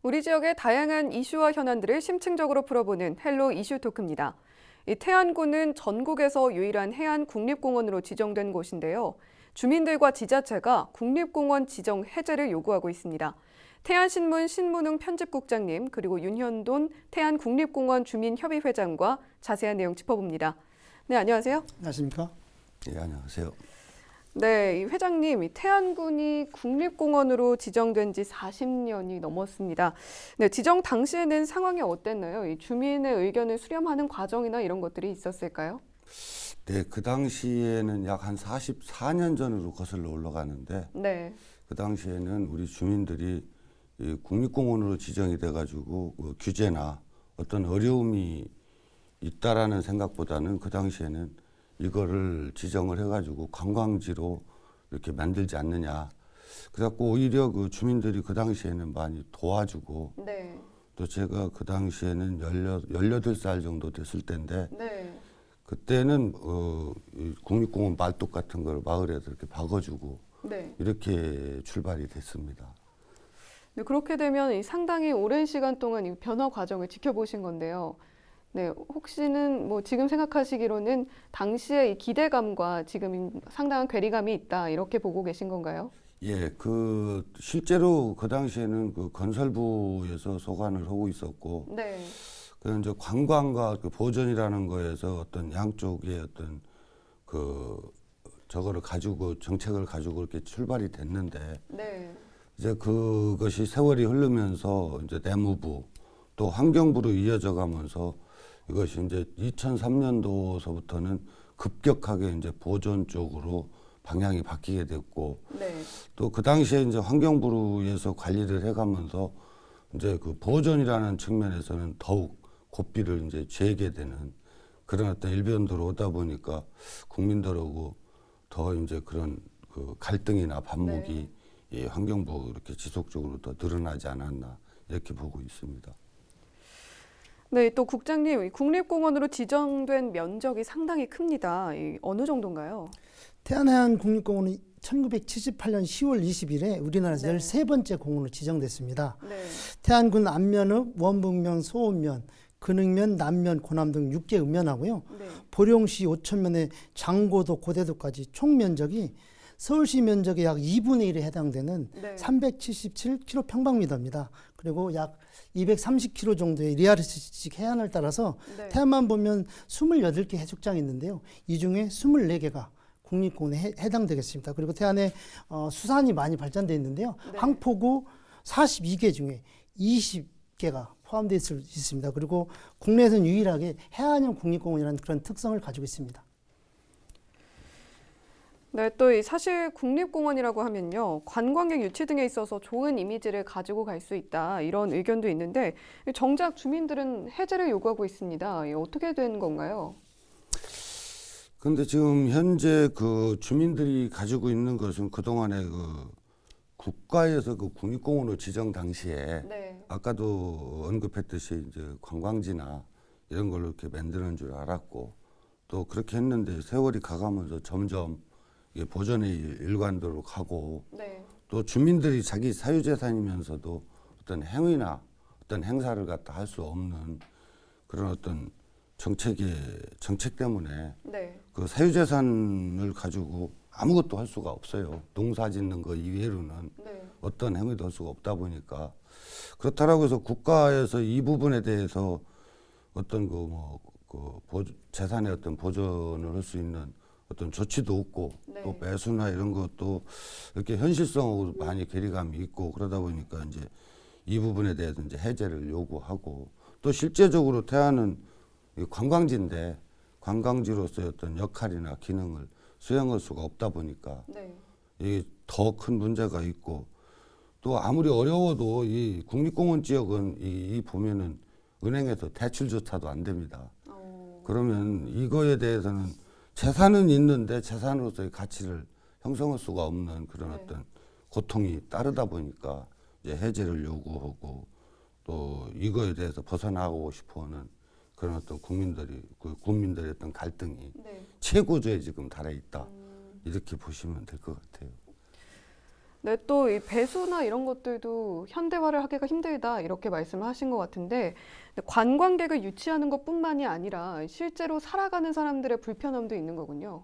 우리 지역의 다양한 이슈와 현안들을 심층적으로 풀어보는 헬로 이슈 토크입니다. 이 태안군은 전국에서 유일한 해안 국립공원으로 지정된 곳인데요. 주민들과 지자체가 국립공원 지정 해제를 요구하고 있습니다. 태안신문 신문웅 편집국장님 그리고 윤현돈 태안국립공원 주민협의회장과 자세한 내용 짚어봅니다. 네, 안녕하세요. 안녕하십니까? 네, 안녕하세요. 네, 이 회장님, 이 태안군이 국립공원으로 지정된 지 40년이 넘었습니다. 네, 지정 당시에는 상황이 어땠나요? 이 주민의 의견을 수렴하는 과정이나 이런 것들이 있었을까요? 네, 그 당시에는 약 한 44년 전으로 거슬러 올라가는데 네, 그 당시에는 우리 주민들이 이 국립공원으로 지정이 돼가지고 그 규제나 어떤 어려움이 있다라는 생각보다는 그 당시에는 이거를 지정을 해가지고 관광지로 이렇게 만들지 않느냐. 그래갖고 오히려 그 주민들이 그 당시에는 많이 도와주고 네, 또 제가 그 당시에는 18살 정도 됐을 때인데 네. 그때는 이 국립공원 말뚝 같은 걸 마을에서 이렇게 박아주고 네. 이렇게 출발이 됐습니다. 네, 그렇게 되면 이 상당히 오랜 시간 동안 이 변화 과정을 지켜보신 건데요. 네, 혹시는 뭐 지금 생각하시기로는 당시의 이 기대감과 지금 상당한 괴리감이 있다 이렇게 보고 계신 건가요? 예, 그 실제로 그 당시에는 그 건설부에서 소관을 하고 있었고, 네, 그 이제 관광과 그 보전이라는 거에서 어떤 양쪽의 어떤 그 저거를 가지고 정책을 가지고 이렇게 출발이 됐는데 네, 이제 그것이 세월이 흐르면서 이제 내무부 또 환경부로 이어져 가면서 이것이 이제 2003년도서부터는 급격하게 이제 보존 쪽으로 방향이 바뀌게 됐고 네, 또 그 당시에 이제 환경부에서 관리를 해가면서 이제 그 보존이라는 측면에서는 더욱 고삐를 이제 죄게 되는 그런 어떤 일변도로 오다 보니까 국민들하고 더 이제 그런 그 갈등이나 반목이 이 환경부 이렇게 지속적으로 더 늘어나지 않았나 이렇게 보고 있습니다. 네, 또 국장님, 이 국립공원으로 지정된 면적이 상당히 큽니다. 이 어느 정도인가요? 태안해안 국립공원은 1978년 10월 20일에 우리나라에서 네. 13번째 공원으로 지정됐습니다. 네, 태안군 안면읍, 원북면, 소읍면, 근흥면, 남면, 고남 등 6개 읍면하고요. 네, 보령시 5천면의 장고도, 고대도까지 총 면적이 서울시 면적의 약 2분의 1에 해당되는 네. 377km/평방미터입니다. 그리고 약 230km 정도의 리아르식 해안을 따라서 네. 태안만 보면 28개 해수욕장이 있는데요. 이 중에 24개가 국립공원에 해당되겠습니다. 그리고 태안에 수산이 많이 발전되어 있는데요. 네. 항포구 42개 중에 20개가 포함되어 있습니다. 그리고 국내에서는 유일하게 해안형 국립공원이라는 그런 특성을 가지고 있습니다. 네, 또 이 사실 국립공원이라고 하면요, 관광객 유치 등에 있어서 좋은 이미지를 가지고 갈 수 있다 이런 의견도 있는데 정작 주민들은 해제를 요구하고 있습니다. 이게 어떻게 된 건가요? 근데 지금 현재 그 주민들이 가지고 있는 것은 그동안에 그 국가에서 그 국립공원으로 지정 당시에 네, 아까도 언급했듯이 이제 관광지나 이런 걸로 이렇게 만드는 줄 알았고 또 그렇게 했는데 세월이 가가면서 점점 이게 보존의 일관도로 가고 네, 또 주민들이 자기 사유재산이면서도 어떤 행위나 어떤 행사를 갖다 할 수 없는 그런 어떤 정책 때문에 네, 그 사유재산을 가지고 아무것도 할 수가 없어요. 농사 짓는 거 이외로는 네, 어떤 행위도 할 수가 없다 보니까 그렇다라고 해서 국가에서 이 부분에 대해서 어떤 재산의 어떤 보존을 할 수 있는 어떤 조치도 없고 네. 또 매수나 이런 것도 이렇게 현실성하고 많이 괴리감이 있고 그러다 보니까 이제 이 부분에 대해서 이제 해제를 요구하고 또 실제적으로 태안은 관광지인데 관광지로서의 어떤 역할이나 기능을 수행할 수가 없다 보니까 네, 이게 더 큰 문제가 있고 또 아무리 어려워도 이 국립공원 지역은 이 보면은 은행에서 대출조차도 안 됩니다. 그러면 이거에 대해서는 재산은 있는데 재산으로서의 가치를 형성할 수가 없는 그런 네. 어떤 고통이 따르다 보니까 이제 해제를 요구하고 또 이거에 대해서 벗어나고 싶어하는 그런 어떤 국민들의 어떤 갈등이 네. 최고조에 지금 달해 있다 이렇게 보시면 될 것 같아요. 네, 또 이 배수나 이런 것들도 현대화를 하기가 힘들다 이렇게 말씀을 하신 것 같은데 관광객을 유치하는 것뿐만이 아니라 실제로 살아가는 사람들의 불편함도 있는 거군요.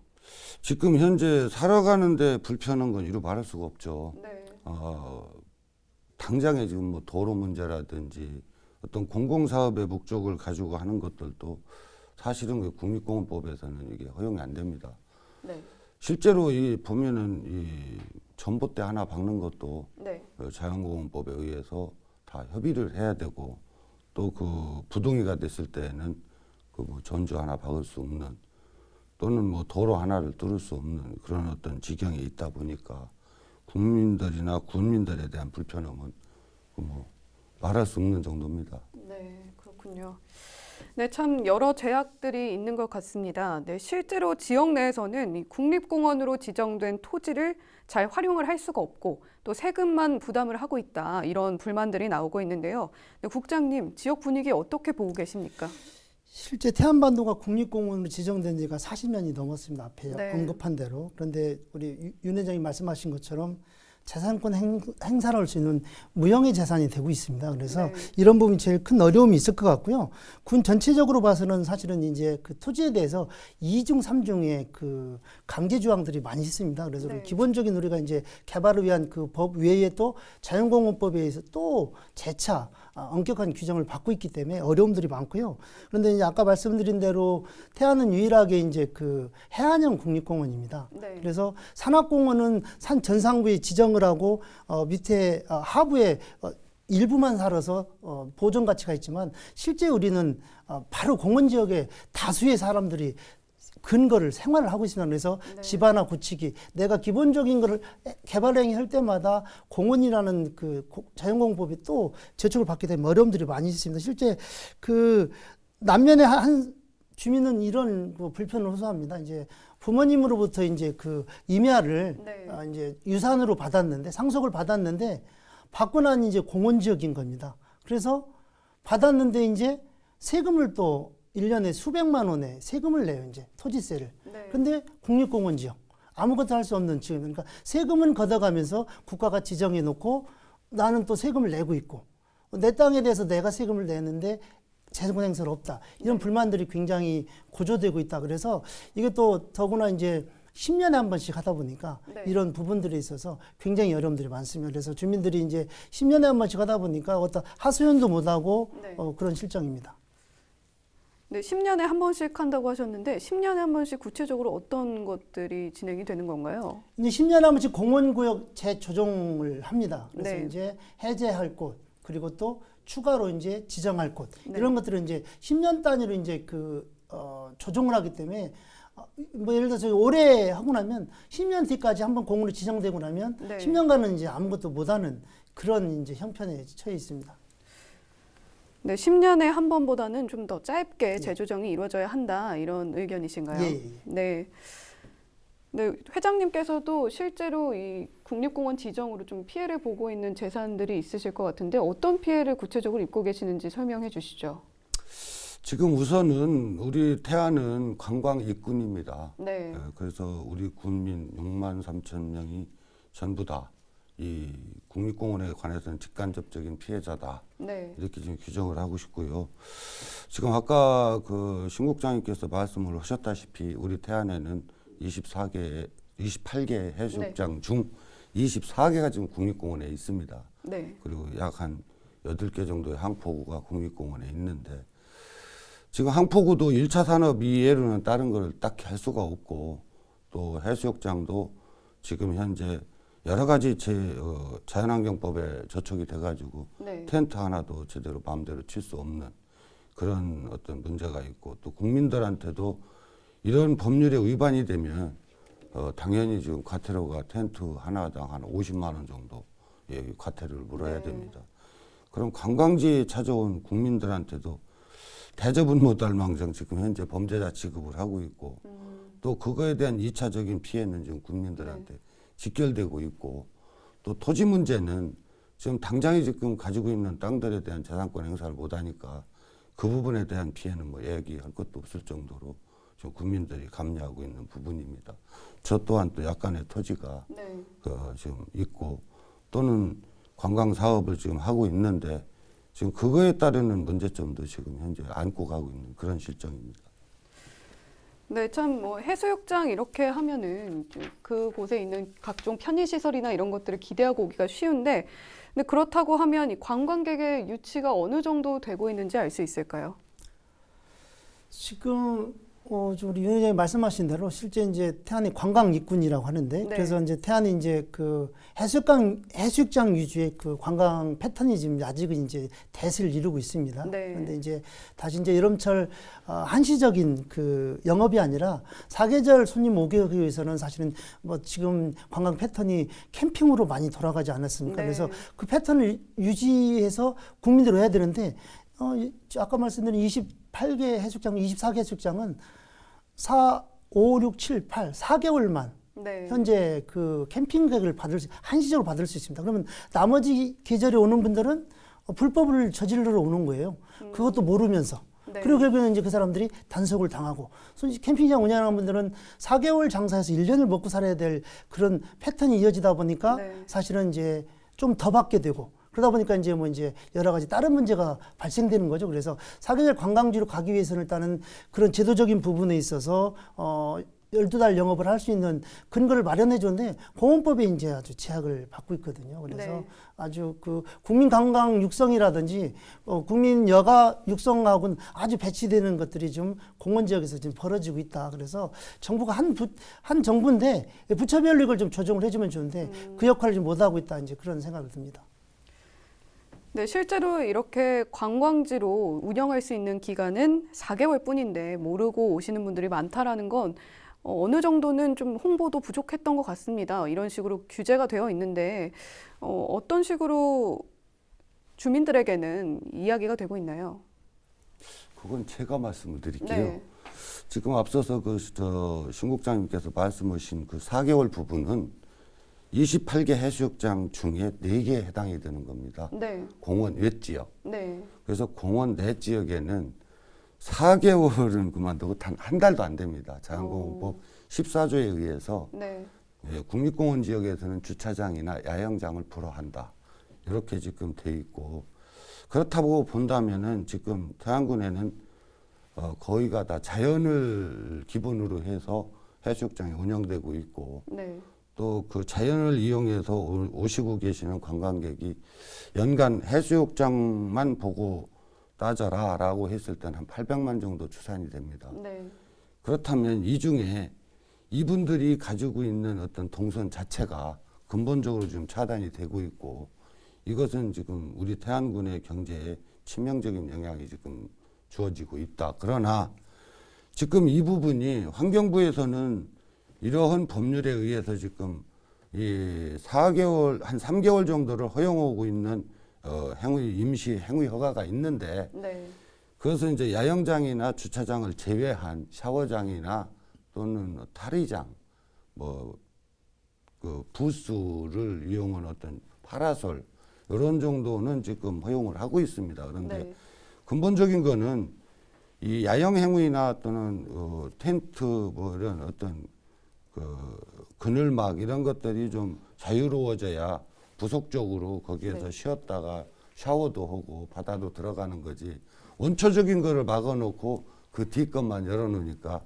지금 현재 살아가는데 불편한 건 이루 말할 수가 없죠. 네. 당장에 지금 뭐 도로 문제라든지 어떤 공공사업의 목적을 가지고 하는 것들도 사실은 그 국립공원법에서는 이게 허용이 안 됩니다. 네. 실제로 이 보면은 이 전봇대 하나 박는 것도 네. 자연공원법에 의해서 다 협의를 해야 되고 또 그 부동의가 됐을 때는 그 뭐 전주 하나 박을 수 없는 또는 뭐 도로 하나를 뚫을 수 없는 그런 어떤 지경에 있다 보니까 국민들이나 군민들에 대한 불편함은 그 뭐 말할 수 없는 정도입니다. 네, 그렇군요. 네, 참 여러 제약들이 있는 것 같습니다. 네, 실제로 지역 내에서는 이 국립공원으로 지정된 토지를 잘 활용을 할 수가 없고 또 세금만 부담을 하고 있다 이런 불만들이 나오고 있는데요. 네, 국장님, 지역 분위기 어떻게 보고 계십니까? 실제 태안반도가 국립공원으로 지정된 지가 40년이 넘었습니다. 앞에 네. 언급한 대로. 그런데 우리 윤 회장이 말씀하신 것처럼 재산권 행사를 할 수 있는 무형의 재산이 되고 있습니다. 그래서 네. 이런 부분이 제일 큰 어려움이 있을 것 같고요. 군 전체적으로 봐서는 사실은 이제 그 토지에 대해서 2중, 3중의 그 강제 조항들이 많이 있습니다. 그래서 네. 기본적인 우리가 이제 개발을 위한 그 법 외에 또 자연공원법에 의해서 또 재차 엄격한 규정을 받고 있기 때문에 어려움들이 많고요. 그런데 이제 아까 말씀드린 대로 태안은 유일하게 이제 그 해안형 국립공원입니다. 네. 그래서 산악공원은 산 전상부에 지정을 하고 밑에 하부에 일부만 살아서 보존 가치가 있지만 실제 우리는 바로 공원 지역에 다수의 사람들이 근거를 생활을 하고 있습니다. 그래서 네. 집 하나 고치기, 내가 기본적인 거를 개발 행위 할 때마다 공원이라는 그 자연공원법이 또 제촉을 받게 되면 어려움들이 많이 있습니다. 실제 그 남면의 한 주민은 이런 그 불편을 호소합니다. 이제 부모님으로부터 이제 그 임야를 네. 이제 유산으로 받았는데 상속을 받았는데 받고 난 이제 공원 지역인 겁니다. 그래서 받았는데 이제 세금을 또 1년에 수백만 원의 세금을 내요, 이제 토지세를. 네. 근데 국립공원 지역 아무것도 할 수 없는 지역. 그러니까 세금은 걷어가면서 국가가 지정해 놓고 나는 또 세금을 내고 있고 내 땅에 대해서 내가 세금을 내는데 재산권 행사가 없다. 이런 불만들이 굉장히 고조되고 있다. 그래서 이게 또 더구나 이제 10년에 한 번씩 하다 보니까 네. 이런 부분들에 있어서 굉장히 어려움들이 많습니다. 그래서 주민들이 이제 10년에 한 번씩 하다 보니까 어떤 하소연도 못하고 네. 그런 실정입니다. 네, 10년에 한 번씩 한다고 하셨는데 10년에 한 번씩 구체적으로 어떤 것들이 진행이 되는 건가요? 이제 10년에 한 번씩 공원구역 재조정을 합니다. 그래서 네. 이제 해제할 곳 그리고 또 추가로 이제 지정할 곳 네. 이런 것들은 이제 10년 단위로 이제 조정을 하기 때문에 뭐 예를 들어서 올해 하고 나면 10년 뒤까지 한번 공원으로 지정되고 나면 네. 10년간은 이제 아무것도 못하는 그런 이제 형편에 처해 있습니다. 네, 10년에 한 번보다는 좀 더 짧게 재조정이 이루어져야 한다 이런 의견이신가요? 예. 네. 네, 회장님께서도 실제로 이 국립공원 지정으로 좀 피해를 보고 있는 재산들이 있으실 것 같은데 어떤 피해를 구체적으로 입고 계시는지 설명해 주시죠. 지금 우선은 우리 태안은 관광 입군입니다. 네. 그래서 우리 군민 6만 3천 명이 전부 다 이 국립공원에 관해서는 직간접적인 피해자다. 네. 이렇게 지금 규정을 하고 싶고요. 지금 아까 그 신국장님께서 말씀을 하셨다시피 우리 태안에는 28개 해수욕장 중 24개가 지금 국립공원에 있습니다. 네. 그리고 약 한 8개 정도의 항포구가 국립공원에 있는데 지금 항포구도 1차 산업 이외로는 다른 걸 딱히 할 수가 없고 또 해수욕장도 지금 현재 여러 가지 자연환경법에 저촉이 돼가지고 네. 텐트 하나도 제대로 마음대로 칠 수 없는 그런 어떤 문제가 있고 또 국민들한테도 이런 법률에 위반이 되면 당연히 지금 과태료가 텐트 하나당 한 50만 원 정도 과태료를 물어야 네. 됩니다. 그럼 관광지에 찾아온 국민들한테도 대접은 못할 망정 지금 현재 범죄자 취급을 하고 있고 또 그거에 대한 2차적인 피해는 지금 국민들한테 직결되고 있고 또 토지 문제는 지금 당장에 지금 가지고 있는 땅들에 대한 재산권 행사를 못하니까 그 부분에 대한 피해는 뭐 얘기할 것도 없을 정도로 지금 국민들이 감내하고 있는 부분입니다. 저 또한 또 약간의 토지가 네. 지금 있고 또는 관광 사업을 지금 하고 있는데 지금 그거에 따르는 문제점도 지금 현재 안고 가고 있는 그런 실정입니다. 네, 참 뭐 해수욕장 이렇게 하면은 좀 그곳에 있는 각종 편의시설이나 이런 것들을 기대하고 오기가 쉬운데, 근데 그렇다고 하면 이 관광객의 유치가 어느 정도 되고 있는지 알 수 있을까요? 지금 좀 우리 윤 회장님 말씀하신 대로 실제 이제 태안이 관광 입군이라고 하는데 네. 그래서 이제 태안이 이제 그 해수욕장 위주의 그 관광 패턴이 지금 아직은 이제 대세를 이루고 있습니다. 네. 그런데 이제 다시 이제 여름철 한시적인 그 영업이 아니라 사계절 손님 오기 위해서는 사실은 뭐 지금 관광 패턴이 캠핑으로 많이 돌아가지 않았습니까? 네. 그래서 그 패턴을 유지해서 국민대로 해야 되는데 아까 말씀드린 28개 해수욕장, 24개 해수욕장은 4, 5, 6, 7, 8, 4개월만 네. 현재 그 캠핑객을 한시적으로 받을 수 있습니다. 그러면 나머지 계절에 오는 분들은 불법을 저지르러 오는 거예요. 그것도 모르면서. 네. 그리고 결국에는 이제 그 사람들이 단속을 당하고, 솔직히 캠핑장 운영하는 분들은 4개월 장사해서 1년을 먹고 살아야 될 그런 패턴이 이어지다 보니까 네. 사실은 이제 좀 더 받게 되고, 그러다 보니까 이제 뭐 이제 여러 가지 다른 문제가 발생되는 거죠. 그래서 사계절 관광지로 가기 위해서는 일단은 그런 제도적인 부분에 있어서 12달 영업을 할 수 있는 근거를 마련해 줬는데 공원법에 이제 아주 제약을 받고 있거든요. 그래서 네. 아주 그 국민 관광 육성이라든지 국민 여가 육성하고는 아주 배치되는 것들이 좀 공원 지역에서 지금 벌어지고 있다. 그래서 정부가 한 정부인데 부처별로 이걸 좀 조정을 해주면 좋은데 그 역할을 좀 못하고 있다. 이제 그런 생각이 듭니다. 네, 실제로 이렇게 관광지로 운영할 수 있는 기간은 4개월 뿐인데 모르고 오시는 분들이 많다라는 건 어느 정도는 좀 홍보도 부족했던 것 같습니다. 이런 식으로 규제가 되어 있는데 어떤 식으로 주민들에게는 이야기가 되고 있나요? 그건 제가 말씀을 드릴게요. 네. 지금 앞서서 신 국장님께서 말씀하신 그 4개월 부분은 28개 해수욕장 중에 4개에 해당이 되는 겁니다. 네. 공원 외 지역. 네. 그래서 공원 내 지역에는 4개월은 그만두고 단 한 달도 안 됩니다. 자연공원법 14조에 의해서 네. 국립공원 지역에서는 주차장이나 야영장을 불허한다. 이렇게 지금 돼 있고, 그렇다고 본다면은 지금 태안군에는 거의가 다 자연을 기본으로 해서 해수욕장이 운영되고 있고, 네. 또 그 자연을 이용해서 오시고 계시는 관광객이 연간 해수욕장만 보고 따져라라고 했을 때는 한 800만 정도 추산이 됩니다. 네. 그렇다면 이 중에 이분들이 가지고 있는 어떤 동선 자체가 근본적으로 좀 차단이 되고 있고, 이것은 지금 우리 태안군의 경제에 치명적인 영향이 지금 주어지고 있다. 그러나 지금 이 부분이 환경부에서는 이러한 법률에 의해서 지금 이 4개월, 한 3개월 정도를 허용하고 있는 임시 행위 허가가 있는데, 네. 그것은 이제 야영장이나 주차장을 제외한 샤워장이나 또는 탈의장, 그 부스를 이용한 어떤 파라솔, 이런 정도는 지금 허용을 하고 있습니다. 그런데 네. 근본적인 거는 이 야영 행위나 또는 텐트 이런 어떤 그늘막 이런 것들이 좀 자유로워져야 부속적으로 거기에서 네. 쉬었다가 샤워도 하고 바다도 들어가는 거지, 원초적인 거를 막아놓고 그 뒤 것만 열어놓으니까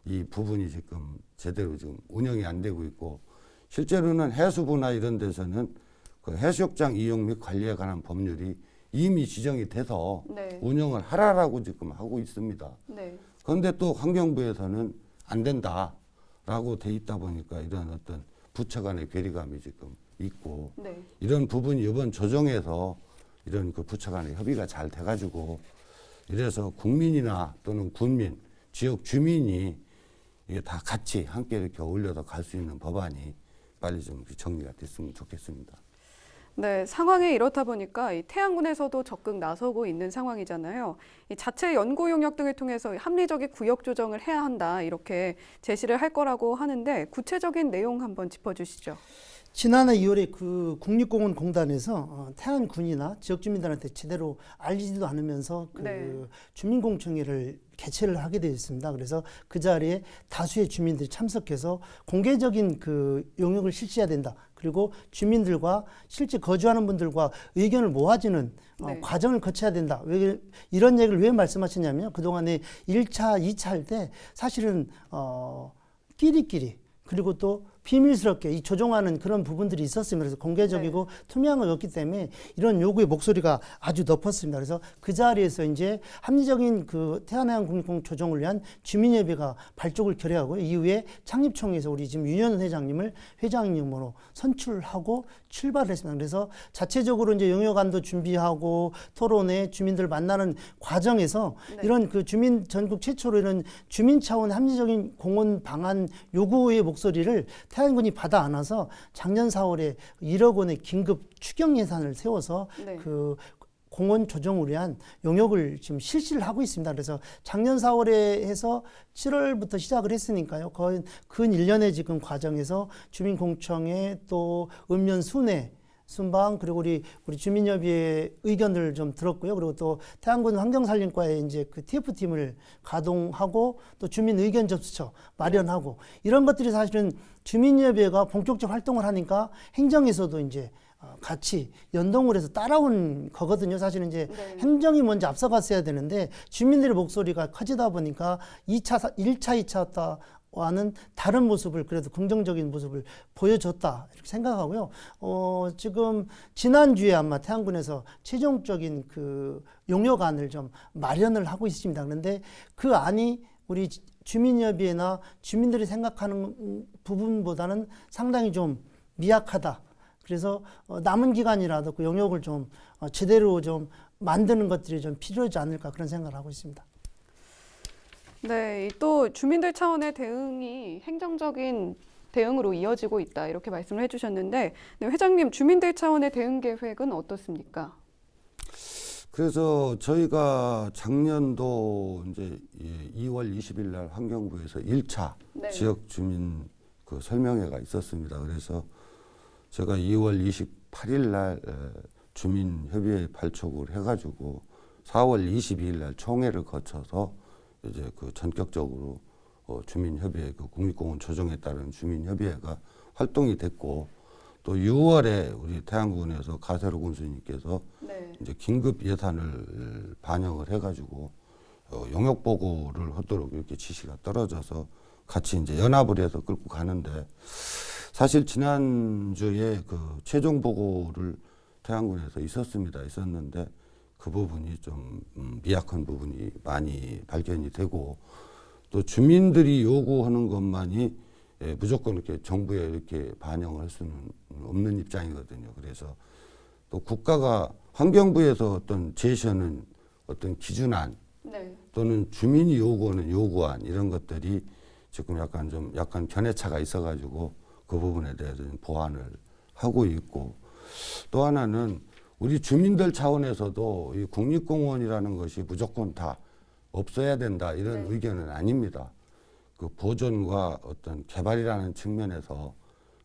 이 부분이 지금 제대로 지금 운영이 안 되고 있고, 실제로는 해수부나 이런 데서는 그 해수욕장 이용 및 관리에 관한 법률이 이미 지정이 돼서 네. 운영을 하라라고 지금 하고 있습니다. 네. 그런데 또 환경부에서는 안 된다라고 돼 있다 보니까 이런 어떤 부처 간의 괴리감이 지금 있고, 네. 이런 부분이 이번 조정에서 이런 그 부처 간의 협의가 잘 돼가지고, 이래서 국민이나 또는 군민, 지역 주민이 이게 다 같이 함께 이렇게 어울려서 갈 수 있는 법안이 빨리 좀 정리가 됐으면 좋겠습니다. 네, 상황이 이렇다 보니까 이 태안군에서도 적극 나서고 있는 상황이잖아요. 이 자체 연구 용역 등을 통해서 합리적인 구역 조정을 해야 한다, 이렇게 제시를 할 거라고 하는데 구체적인 내용 한번 짚어주시죠. 지난해 2월에 그 국립공원공단에서 태안군이나 지역 주민들한테 제대로 알리지도 않으면서 그 네. 주민공청회를 개최를 하게 되어 있습니다. 그래서 그 자리에 다수의 주민들이 참석해서 공개적인 그 용역을 실시해야 된다. 그리고 주민들과 실제 거주하는 분들과 의견을 모아지는 네. 과정을 거쳐야 된다. 왜 이런 얘기를 왜 말씀하셨냐면 그동안에 1차, 2차 할 때 사실은 끼리끼리 그리고 또 비밀스럽게 이 조종하는 그런 부분들이 있었습니다. 그래서 공개적이고 투명한 거였기 때문에 이런 요구의 목소리가 아주 높았습니다. 그래서 그 자리에서 이제 합리적인 그 태안해안 국립공원 조정을 위한 주민협의회가 발족을 결의하고 이후에 창립총회에서 우리 지금 윤현 회장님을 회장님으로 선출하고 출발을 했습니다. 그래서 자체적으로 이제 용역안도 준비하고 토론회 주민들 만나는 과정에서 이런 그 주민 전국 최초로 이런 주민 차원의 합리적인 공원 방안 요구의 목소리를 태안군이 받아 안아서 작년 4월에 1억 원의 긴급 추경 예산을 세워서 네. 그 공원 조정을 위한 용역을 지금 실시를 하고 있습니다. 그래서 작년 4월에 해서 7월부터 시작을 했으니까요. 거의 근 1년의 지금 과정에서 주민공청회 또 읍면 순회 순방 그리고 우리 주민협의회 의견을 좀 들었고요. 그리고 또 태안군 환경산림과에 이제 그 TF팀을 가동하고 또 주민 의견 접수처 마련하고 이런 것들이 사실은 주민협의회가 본격적 활동을 하니까 행정에서도 이제 같이 연동을 해서 따라온 거거든요. 사실은 이제 네. 행정이 먼저 앞서갔어야 되는데 주민들의 목소리가 커지다 보니까 1차, 2차 와는 다른 모습을 그래도 긍정적인 모습을 보여줬다 이렇게 생각하고요. 지금 지난주에 아마 태안군에서 최종적인 그 용역안을 좀 마련을 하고 있습니다. 그런데 그 안이 우리 주민협의회나 주민들이 생각하는 부분보다는 상당히 좀 미약하다. 그래서 남은 기간이라도 그 용역을 좀 제대로 좀 만드는 것들이 좀 필요하지 않을까 그런 생각을 하고 있습니다. 네, 또 주민들 차원의 대응이 행정적인 대응으로 이어지고 있다 이렇게 말씀을 해주셨는데 네, 회장님 주민들 차원의 대응 계획은 어떻습니까? 그래서 저희가 작년도 이제 2월 20일 날 환경부에서 1차 네. 지역 주민 그 설명회가 있었습니다. 그래서 제가 2월 28일 날 주민협의회 발족을 해가지고 4월 22일 날 총회를 거쳐서 이제 그 전격적으로 주민협의회 그 국립공원 조정에 따른 주민협의회가 활동이 됐고 또 6월에 우리 태안군에서 가세로 군수님께서 네. 이제 긴급 예산을 반영을 해가지고 용역 보고를 하도록 이렇게 지시가 떨어져서 같이 이제 연합을 해서 끌고 가는데 사실 지난주에 그 최종 보고를 태안군에서 있었는데 그 부분이 좀 미약한 부분이 많이 발견이 되고 또 주민들이 요구하는 것만이 무조건 이렇게 정부에 이렇게 반영을 할 수는 없는 입장이거든요. 그래서 또 국가가 환경부에서 어떤 제시하는 어떤 기준안 네. 또는 주민이 요구하는 요구안 이런 것들이 지금 약간 견해차가 있어가지고 그 부분에 대해서 보완을 하고 있고 또 하나는 우리 주민들 차원에서도 이 국립공원이라는 것이 무조건 다 없어야 된다 이런 의견은 아닙니다. 그 보존과 어떤 개발이라는 측면에서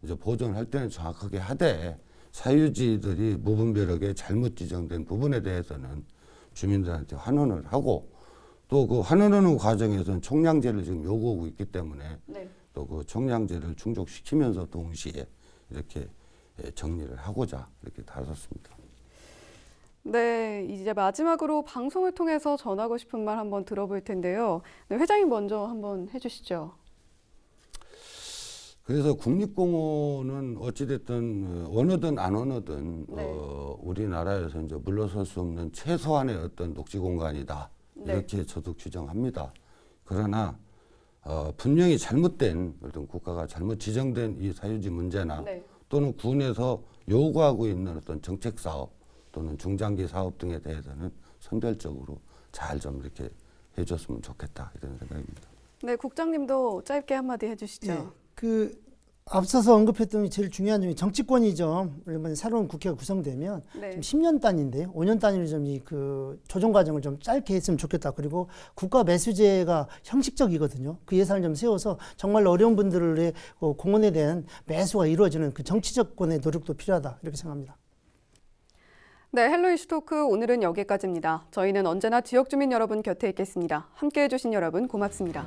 이제 보존할 때는 정확하게 하되 사유지들이 무분별하게 잘못 지정된 부분에 대해서는 주민들한테 환원을 하고 또 그 환원하는 과정에서는 총량제를 지금 요구하고 있기 때문에 네. 또 그 총량제를 충족시키면서 동시에 이렇게 정리를 하고자 이렇게 다뤘습니다. 네, 이제 마지막으로 방송을 통해서 전하고 싶은 말 한번 들어볼 텐데요. 네, 회장님 먼저 한번 해주시죠. 그래서 국립공원은 어찌됐든 원하든 안 원하든 네. 우리나라에서 이제 물러설 수 없는 최소한의 어떤 녹지 공간이다 네. 이렇게 저도 규정합니다. 그러나 분명히 잘못된 어떤 국가가 잘못 지정된 이 사유지 문제나 네. 또는 군에서 요구하고 있는 어떤 정책 사업 또는 중장기 사업 등에 대해서는 선별적으로 잘 좀 이렇게 해줬으면 좋겠다 이런 생각입니다. 네, 국장님도 짧게 한마디 해주시죠. 예, 그 앞서서 언급했던 게 제일 중요한 점이 정치권이죠. 이번에 새로운 국회가 구성되면 네. 지금 10년 단위인데요. 5년 단위로 좀 이 그 조정 과정을 좀 짧게 했으면 좋겠다. 그리고 국가 매수제가 형식적이거든요. 그 예산을 좀 세워서 정말 어려운 분들의 공헌에 대한 매수가 이루어지는 그 정치적권의 노력도 필요하다. 이렇게 생각합니다. 네, 헬로 이슈 토크 오늘은 여기까지입니다. 저희는 언제나 지역 주민 여러분 곁에 있겠습니다. 함께해 주신 여러분 고맙습니다.